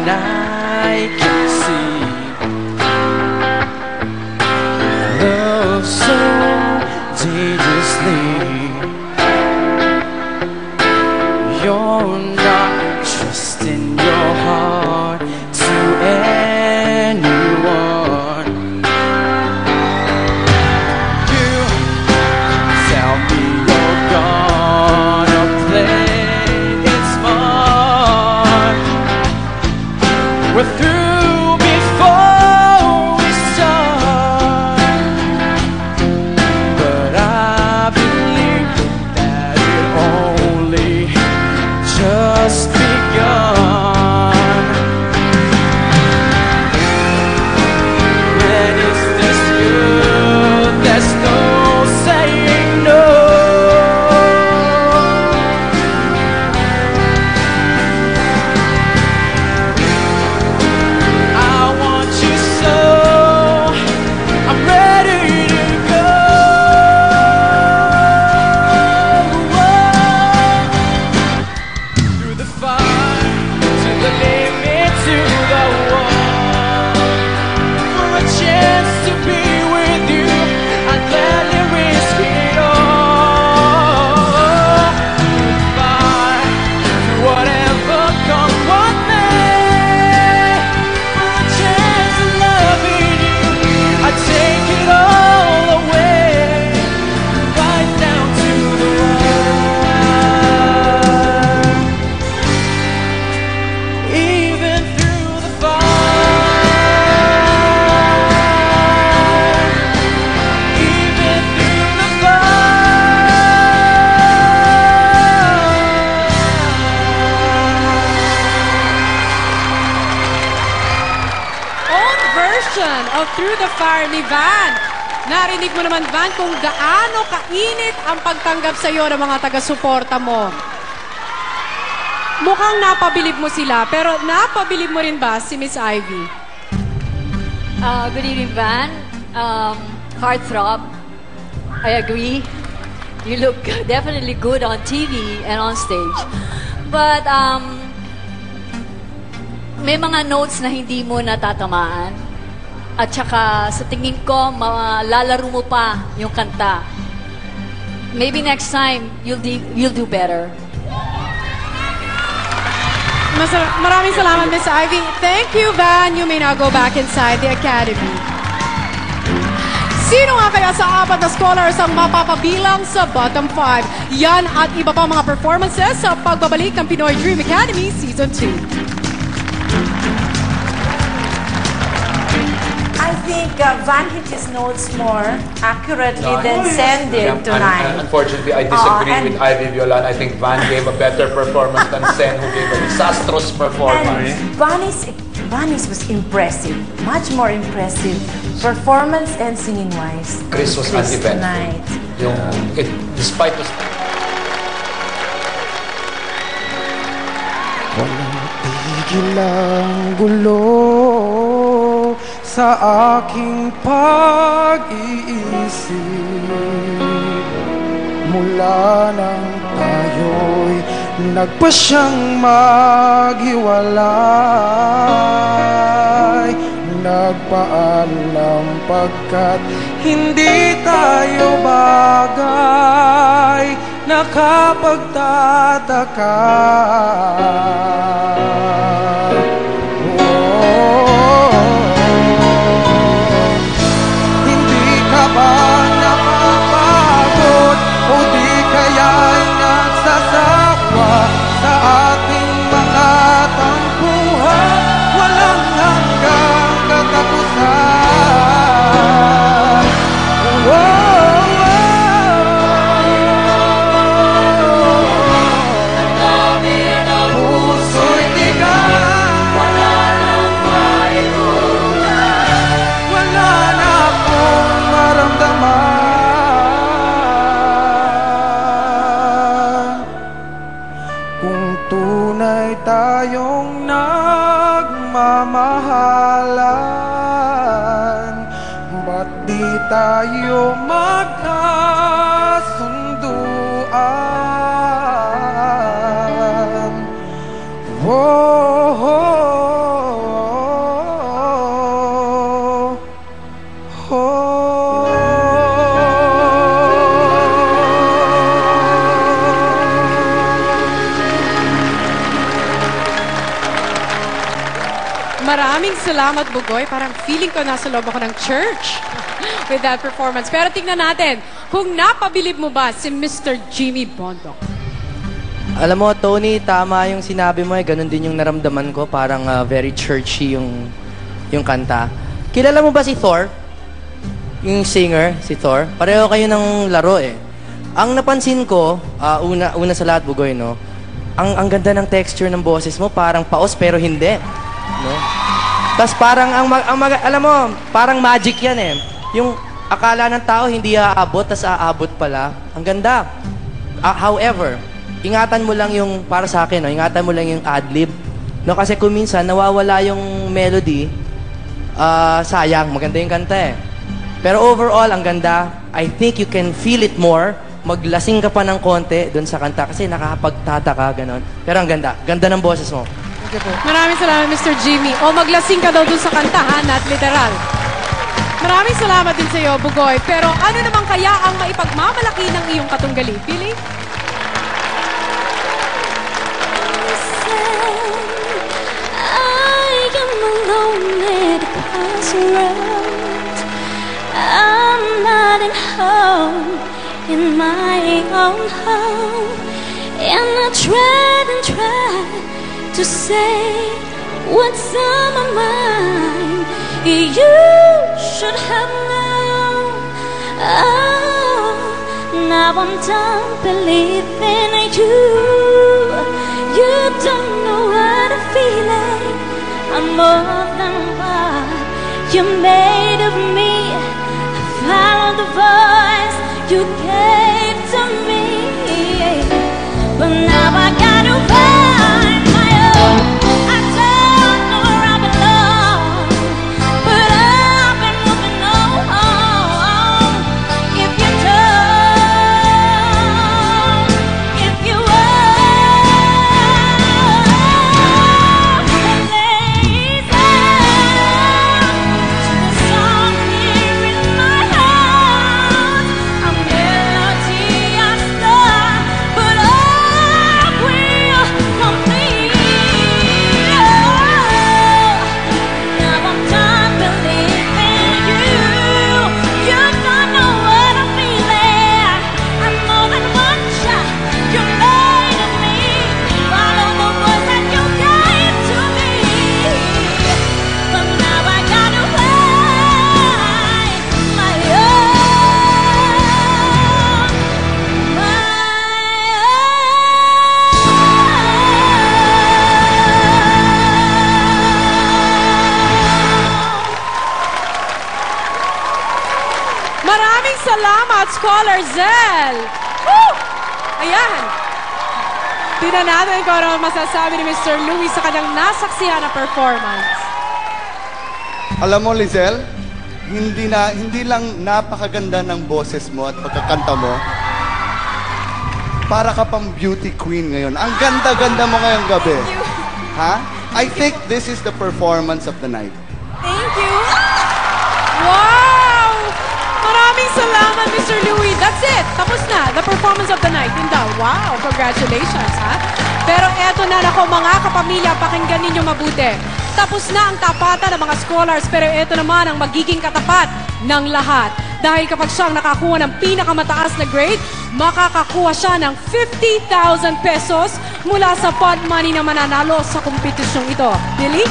I can see love so dangerously. You're not trusting your heart to anyone. You tell me you're gonna play it smart. We're through before we start, but I believe that it only just begun. And it's this good, there's no saying no. I want you so, I'm ready to go. Through the fire, to the limit, to the wall. For a chance to be with you, I'd gladly risk it all. Through the fire, through whatever comes what may. For a chance of loving you, I'd take it all away, right down to the wire. Even through the fire, even through the Own version of Through the Fire ni Van. Narinig mo naman, Van, kung gaano kainit ang pagtanggap sa iyo ng mga taga-suporta mo. Mukhang napabilib mo sila, pero napabilib mo rin ba si Miss Ivy? Good evening, Van. Heartthrob. I agree. You look definitely good on TV and on stage. But, may mga notes na hindi mo natatamaan. At saka, sa tingin ko, malalaro mo pa yung kanta. Maybe next time, you'll do better. Maraming salamat, Miss Ivy. Thank you, Van. You may now go back inside the Academy. Sino nga kaya sa apat na scholars ang mapapabilang sa bottom 5? Yan at iba pang mga performances sa pagbabalik ng Pinoy Dream Academy Season 2. I think Van hit his notes more accurately than Sen did tonight. Unfortunately, I disagree and- with Ivy Violan. I think Van gave a better performance than Sen, who gave a disastrous performance. And Vanis was impressive, much more impressive, performance and singing-wise. Chris was uneventful. Tonight. Despite the... Walang tigil ang gulo sa aking pag-iisip. Mula nang tayo'y nagpasyang maghiwalay, nagpaalam pagkat hindi tayo bagay, nakapagtataka. Hindi ka ba napapagod o di kaya nagsasawa sa ating mga tampuhan? Walang hanggang katapusan. Puso'y tigas, wala nang maiulan, wala na akong maramdaman. Kung tunay tayong nagmamahalan, ba't di tayo magkasunduan? Oh, oh, oh. Maraming salamat, Bugoy. Parang feeling ko nasa loob ako ng church with that performance. Pero tingnan natin, kung napabilib mo ba si Mr. Jimmy Bondoc? Alam mo, Tony, tama yung sinabi mo. Ganun din yung naramdaman ko. Parang very churchy yung kanta. Kilala mo ba si Thor? Yung singer, si Thor? Pareho kayo ng laro eh. Ang napansin ko, una sa lahat, Bugoy, no? Ang ganda ng texture ng boses mo, parang paos pero hindi. No? Tapos parang, alam mo, parang magic yan eh. Yung akala ng tao hindi aabot, tas aabot pala. Ang ganda. However, ingatan mo lang yung, para sa akin, no? Ingatan mo lang yung ad-lib. No? Kasi kung minsan, nawawala yung melody, sayang, maganda yung kanta eh. Pero overall, ang ganda. I think you can feel it more. Maglasing ka pa ng konti doon sa kanta kasi nakakapagtataka, ganon. Pero ang ganda. Ganda ng boses mo. Okay po. Maraming salamat, Mr. Jimmy. O maglasing ka daw doon sa kanta, ha? Not literal. Maraming salamat din sa iyo, Bugoy. Pero ano naman kaya ang maipagmamalaki ng iyong katunggali? Pili? I am alone at the crossroads. I'm not at home in my own home, and I try to say what's on my mind. You should have known. Oh, now I'm done believing you. You don't know what I'm feeling. I'm more than what you made of me. I follow the voice you gave to me, but now I gotta find my own. I don't know where I belong, but I've been moving on. If you don't, if you are lazy, the song here in my heart, a melody I start, but I will complete. Now I'm done believing you. You don't know what I'm feeling. I'm more than what you made of me. Follow the voice that you gave to me, but now I gotta find my Maraming salamat, Scholar Zel! Woo! Ayan. Tingnan natin kung ano masasabi ni Mr. Louie sa kanyang nasaksihan na performance. Alam mo, Lizelle, hindi lang napakaganda ng boses mo at pagkakanta mo, para ka pang beauty queen ngayon. Ang ganda-ganda mo ngayong gabi. Ha? I think this is the performance of the night. Thank you. Wow! Maraming salamat, Mr. Louie. That's it. Tapos na. The performance of the night. Tinda. Wow! Congratulations, ha? Pero eto na nako, mga kapamilya, pakinggan ninyo mabuti. Tapos na ang tapatan ng mga scholars, pero eto naman ang magiging katapat ng lahat. Dahil kapag siyang nakakuha ng pinakamataas na grade, makakakuha siya ng 50,000 pesos mula sa pot money na mananalo sa kompetisyong ito. Billy?